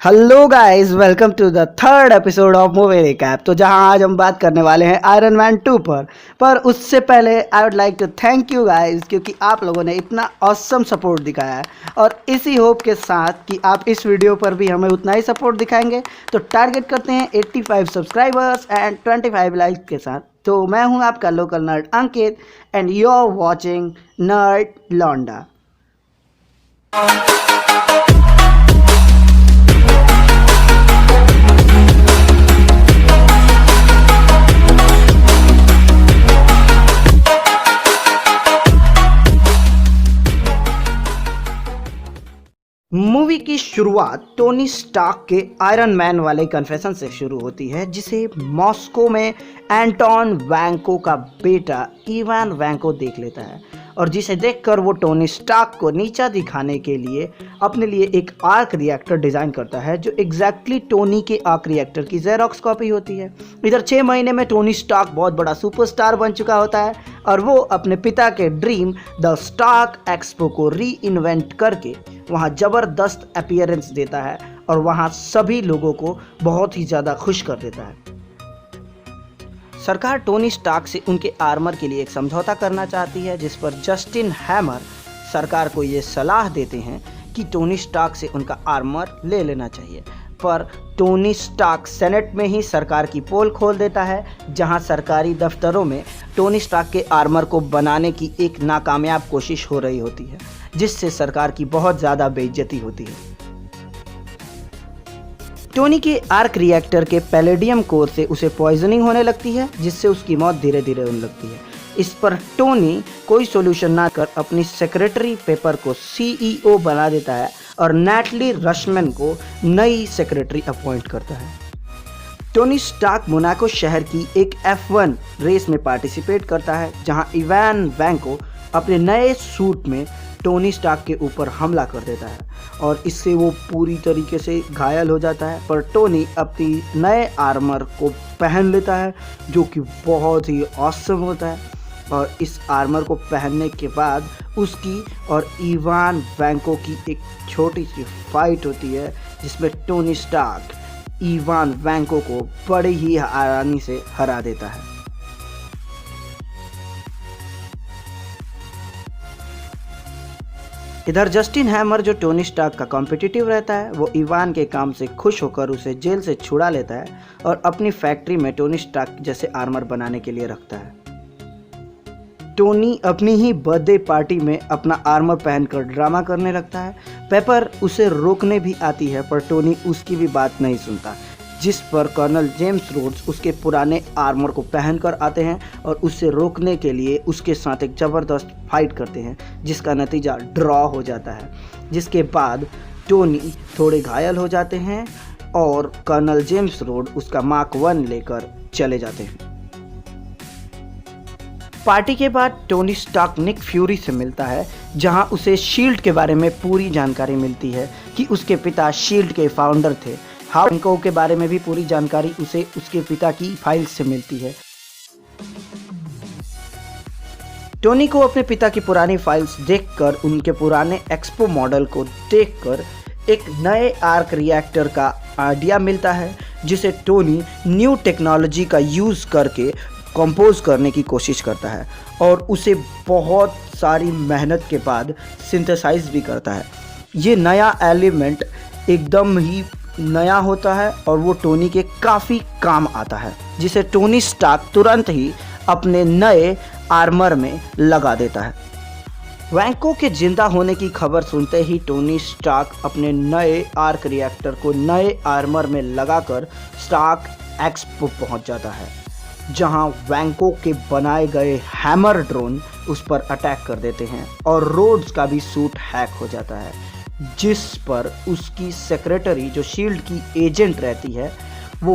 Hello guys, welcome to the third episode of movie recap. तो जहां आज हम बात करने वाले हैं आयरन मैन 2 पर उससे पहले I would like to thank you guys, क्योंकि आप लोगों ने इतना ऑसम सपोर्ट दिखाया है और इसी होप के साथ कि आप इस वीडियो पर भी हमें उतना ही सपोर्ट दिखाएंगे। तो टारगेट करते हैं 85 सब्सक्राइबर्स एंड 25 लाइक्स के साथ। तो मैं हूं आपका local nerd Ankit and you are watching nerd लौंडा। मूवी की शुरुआत टोनी स्टार्क के आयरन मैन वाले कन्फेशन से शुरू होती है, जिसे मॉस्को में एंटोन वैंको का बेटा इवान वैंको देख लेता है और जिसे देखकर वो टोनी स्टार्क को नीचा दिखाने के लिए अपने लिए एक आर्क रिएक्टर डिज़ाइन करता है, जो एग्जैक्टली टोनी के आर्क रिएक्टर की जेरोक्स कॉपी होती है। इधर 6 महीने में टोनी स्टार्क बहुत बड़ा सुपरस्टार बन चुका होता है और वो अपने पिता के ड्रीम द स्टार्क एक्सपो को री इन्वेंट करके वहाँ ज़बरदस्त अपीयरेंस देता है और वहाँ सभी लोगों को बहुत ही ज़्यादा खुश कर देता है। सरकार टोनी स्टार्क से उनके आर्मर के लिए एक समझौता करना चाहती है, जिस पर जस्टिन हैमर सरकार को ये सलाह देते हैं कि टोनी स्टार्क से उनका आर्मर ले लेना चाहिए। पर टोनी स्टार्क सेनेट में ही सरकार की पोल खोल देता है, जहां सरकारी दफ्तरों में टोनी स्टार्क के आर्मर को बनाने की एक नाकामयाब कोशिश हो रही होती है, जिससे सरकार की बहुत ज़्यादा बेइज्जती होती है। टोनी के आर्क रिएक्टर के पैलेडियम कोर से उसे पॉइजनिंग होने लगती है, जिससे उसकी मौत धीरे धीरे होने लगती है। इस पर टोनी कोई सोल्यूशन ना कर अपनी सेक्रेटरी पेपर को सीईओ बना देता है और नैटली रशमैन को नई सेक्रेटरी अपॉइंट करता है। टोनी स्टार्क मोनाको शहर की एक F1 रेस में पार्टिसिपेट करता है, जहां इवान वैंको अपने नए सूट में टोनी स्टार्क के ऊपर हमला कर देता है और इससे वो पूरी तरीके से घायल हो जाता है। पर टोनी अपनी नए आर्मर को पहन लेता है, जो कि बहुत ही ऑसम होता है। और इस आर्मर को पहनने के बाद उसकी और इवान वैंको की एक छोटी सी फाइट होती है, जिसमें टोनी स्टार्क इवान वैंको को बड़ी ही आसानी से हरा देता है। इधर जस्टिन हैमर, जो टोनी स्टार्क का कॉम्पिटिटिव रहता है, वो इवान के काम से खुश होकर उसे जेल से छुड़ा लेता है और अपनी फैक्ट्री में टोनी स्टार्क जैसे आर्मर बनाने के लिए रखता है। टोनी अपनी ही बर्थडे पार्टी में अपना आर्मर पहनकर ड्रामा करने लगता है। पेपर उसे रोकने भी आती है, पर टोनी उसकी भी बात नहीं सुनता, जिस पर कर्नल जेम्स रोड्स उसके पुराने आर्मर को पहनकर आते हैं और उसे रोकने के लिए उसके साथ एक ज़बरदस्त फाइट करते हैं, जिसका नतीजा ड्रॉ हो जाता है। जिसके बाद टोनी थोड़े घायल हो जाते हैं और कर्नल जेम्स रोड उसका मार्क 1 लेकर चले जाते हैं। पार्टी के बाद टोनी स्टार्क निक फ्यूरी से मिलता है, जहां उसे शील्ड के बारे में पूरी जानकारी मिलती है कि उसके पिता शील्ड के फाउंडर थे। वैंको के बारे में भी पूरी जानकारी उसे उसके पिता की फाइल से मिलती है। टोनी को अपने पिता की पुरानी फाइल्स देखकर, उनके पुराने एक्सपो मॉडल को देखकर एक नए आर्क रिएक्टर का आइडिया मिलता है, जिसे टोनी न्यू टेक्नोलॉजी का यूज़ करके कंपोज करने की कोशिश करता है और उसे बहुत सारी मेहनत के बाद सिंथेसाइज भी करता है। ये नया एलिमेंट एकदम ही नया होता है और वो टोनी के काफ़ी काम आता है, जिसे टोनी स्टार्क तुरंत ही अपने नए आर्मर में लगा देता है। वैंको के जिंदा होने की खबर सुनते ही टोनी स्टार्क अपने नए आर्क रिएक्टर को नए आर्मर में लगाकर स्टार्क एक्सपो पहुंच जाता है, जहां वैंको के बनाए गए हैमर ड्रोन उस पर अटैक कर देते हैं और रोड्स का भी सूट हैक हो जाता है, जिस पर उसकी सेक्रेटरी, जो शील्ड की एजेंट रहती है, वो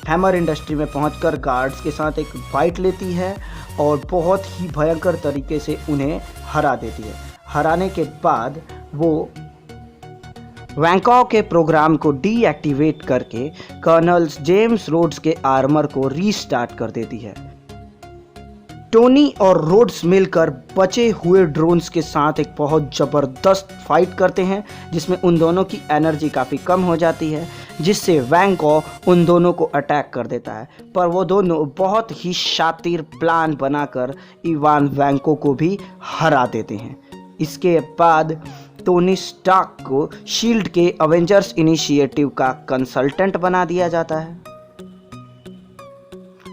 हैमर इंडस्ट्री में पहुंचकर गार्ड्स के साथ एक फाइट लेती है और बहुत ही भयंकर तरीके से उन्हें हरा देती है। हराने के बाद वो वैंको के प्रोग्राम को डीएक्टिवेट करके कर्नल जेम्स रोड्स के आर्मर को रीस्टार्ट कर देती है। टोनी और रोड्स मिलकर बचे हुए ड्रोन्स के साथ एक बहुत ज़बरदस्त फाइट करते हैं, जिसमें उन दोनों की एनर्जी काफ़ी कम हो जाती है, जिससे वैंको उन दोनों को अटैक कर देता है। पर वो दोनों बहुत ही शातिर प्लान बनाकर इवान वैंको को भी हरा देते हैं। इसके बाद टोनी स्टार्क को शील्ड के अवेंजर्स इनिशिएटिव का कंसल्टेंट बना दिया जाता है।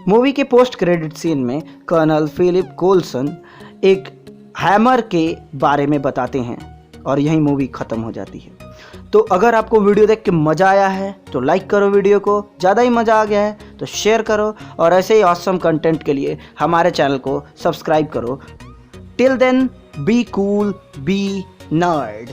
मूवी के पोस्ट क्रेडिट सीन में कर्नल फिलिप कोल्सन एक हैमर के बारे में बताते हैं और यही मूवी ख़त्म हो जाती है। तो अगर आपको वीडियो देख के मज़ा आया है तो लाइक करो, वीडियो को ज़्यादा ही मज़ा आ गया है तो शेयर करो, और ऐसे ही ऑसम कंटेंट के लिए हमारे चैनल को सब्सक्राइब करो। Till then, be cool, be nerd.